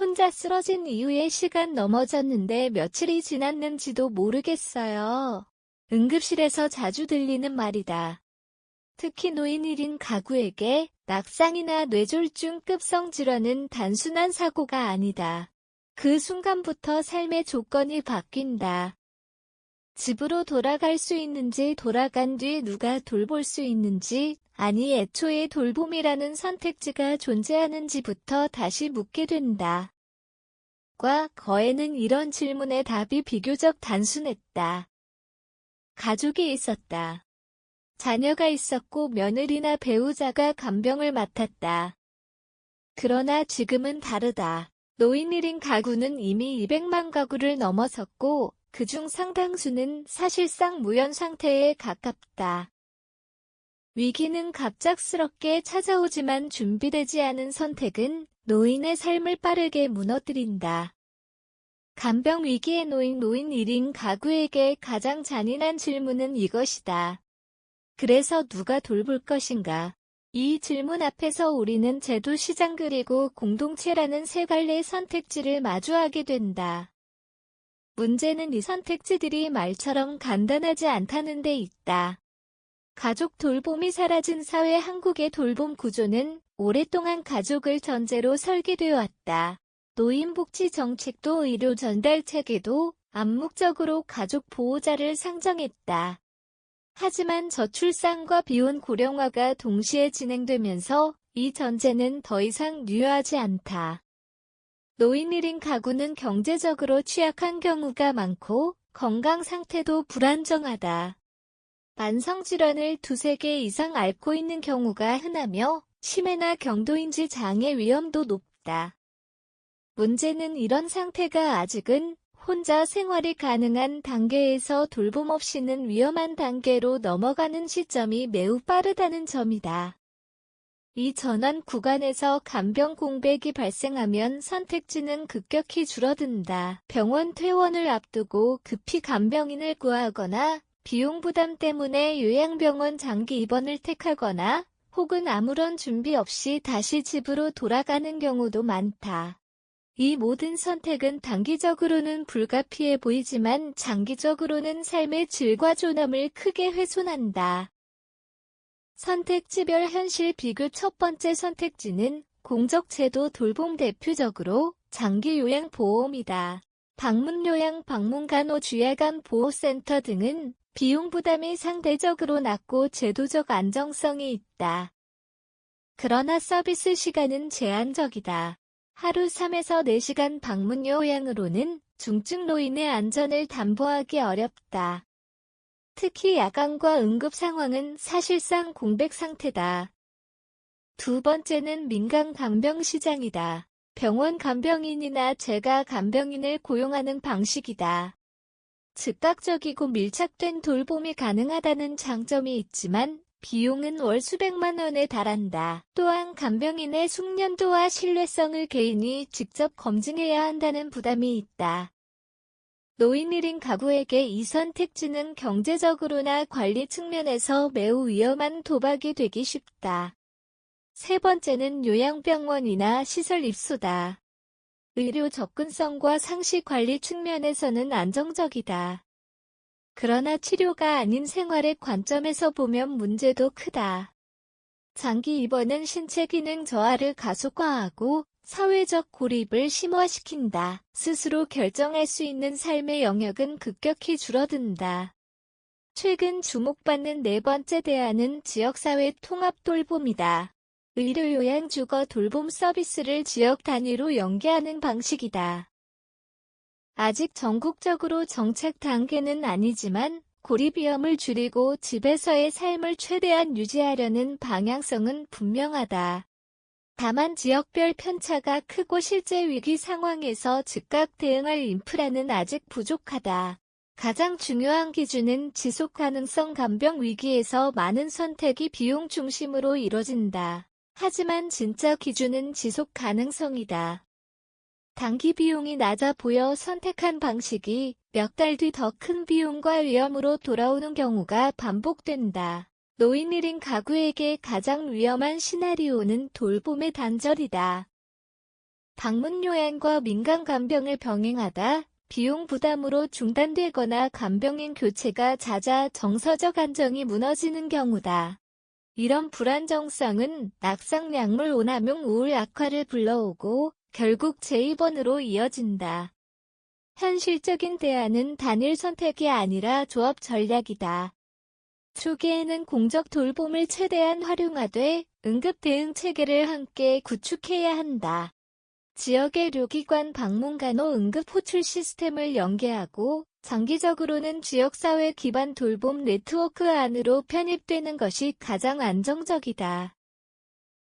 혼자 쓰러진 이후에 시간 넘어졌는데 며칠이 지났는지도 모르겠어요. 응급실에서 자주 들리는 말이다. 특히 노인 1인 가구에게 낙상이나 뇌졸중급성 질환은 단순한 사고가 아니다. 그 순간부터 삶의 조건이 바뀐다. 집으로 돌아갈 수 있는지, 돌아간 뒤 누가 돌볼 수 있는지, 아니 애초에 돌봄이라는 선택지가 존재하는지부터 다시 묻게 된다. 과거에는 이런 질문의 답이 비교적 단순했다. 가족이 있었다. 자녀가 있었고 며느리나 배우자가 간병을 맡았다. 그러나 지금은 다르다. 노인 1인 가구는 이미 200만 가구를 넘어섰고 그중 상당수는 사실상 무연 상태에 가깝다. 위기는 갑작스럽게 찾아오지만 준비되지 않은 선택은 노인의 삶을 빠르게 무너뜨린다. 간병 위기에 놓인 노인 1인 가구에게 가장 잔인한 질문은 이것이다. 그래서 누가 돌볼 것인가? 이 질문 앞에서 우리는 제도 시장 그리고 공동체라는 세 갈래의 선택지를 마주하게 된다. 문제는 이 선택지들이 말처럼 간단하지 않다는 데 있다. 가족 돌봄이 사라진 사회 한국의 돌봄 구조는 오랫동안 가족을 전제로 설계되어 왔다. 노인복지 정책도 의료 전달 체계도 암묵적으로 가족 보호자를 상정했다. 하지만 저출산과 비혼 고령화가 동시에 진행되면서 이 전제는 더 이상 유효하지 않다. 노인 1인 가구는 경제적으로 취약한 경우가 많고 건강 상태도 불안정하다. 만성질환을 2-3개 이상 앓고 있는 경우가 흔하며 치매나 경도인지 장애 위험도 높다. 문제는 이런 상태가 아직은 혼자 생활이 가능한 단계에서 돌봄 없이는 위험한 단계로 넘어가는 시점이 매우 빠르다는 점이다. 이 전환 구간에서 간병 공백이 발생하면 선택지는 급격히 줄어든다. 병원 퇴원을 앞두고 급히 간병인을 구하거나 비용 부담 때문에 요양병원 장기 입원을 택하거나 혹은 아무런 준비 없이 다시 집으로 돌아가는 경우도 많다. 이 모든 선택은 단기적으로는 불가피해 보이지만 장기적으로는 삶의 질과 존엄을 크게 훼손한다. 선택지별 현실 비교 첫 번째 선택지는 공적제도 돌봄 대표적으로 장기요양보험이다. 방문요양, 방문간호주야간 보호센터 등은 비용 부담이 상대적으로 낮고 제도적 안정성이 있다. 그러나 서비스 시간은 제한적이다. 하루 3에서 4시간 방문 요양으로는 중증 노인의 안전을 담보하기 어렵다. 특히 야간과 응급 상황은 사실상 공백 상태다. 두 번째는 민간 간병 시장이다. 병원 간병인이나 재가 간병인을 고용하는 방식이다. 즉각적이고 밀착된 돌봄이 가능하다는 장점이 있지만 비용은 월 수백만 원에 달한다. 또한 간병인의 숙련도와 신뢰성을 개인이 직접 검증해야 한다는 부담이 있다. 노인 1인 가구에게 이 선택지는 경제적으로나 관리 측면에서 매우 위험한 도박이 되기 쉽다. 세 번째는 요양병원이나 시설 입소다. 의료 접근성과 상시 관리 측면에서는 안정적이다. 그러나 치료가 아닌 생활의 관점에서 보면 문제도 크다. 장기 입원은 신체 기능 저하를 가속화하고 사회적 고립을 심화시킨다. 스스로 결정할 수 있는 삶의 영역은 급격히 줄어든다. 최근 주목받는 네 번째 대안은 지역사회 통합 돌봄이다. 의료요양 주거 돌봄 서비스를 지역 단위로 연계하는 방식이다. 아직 전국적으로 정책 단계는 아니지만 고립 위험을 줄이고 집에서의 삶을 최대한 유지하려는 방향성은 분명하다. 다만 지역별 편차가 크고 실제 위기 상황에서 즉각 대응할 인프라는 아직 부족하다. 가장 중요한 기준은 지속 가능성. 간병 위기에서 많은 선택이 비용 중심으로 이뤄진다. 하지만 진짜 기준은 지속 가능성이다. 단기 비용이 낮아 보여 선택한 방식이 몇 달 뒤 더 큰 비용과 위험으로 돌아오는 경우가 반복된다. 노인 1인 가구에게 가장 위험한 시나리오는 돌봄의 단절이다. 방문 요양과 민간 간병을 병행하다 비용 부담으로 중단되거나 간병인 교체가 잦아 정서적 안정이 무너지는 경우다. 이런 불안정성은 낙상 약물 오남용 우울 악화를 불러오고 결국 재입원으로 이어진다. 현실적인 대안은 단일 선택이 아니라 조합 전략이다. 초기에는 공적 돌봄을 최대한 활용하되 응급 대응 체계를 함께 구축해야 한다. 지역의 의료기관 방문간호 응급 호출 시스템을 연계하고 장기적으로는 지역사회 기반 돌봄 네트워크 안으로 편입되는 것이 가장 안정적이다.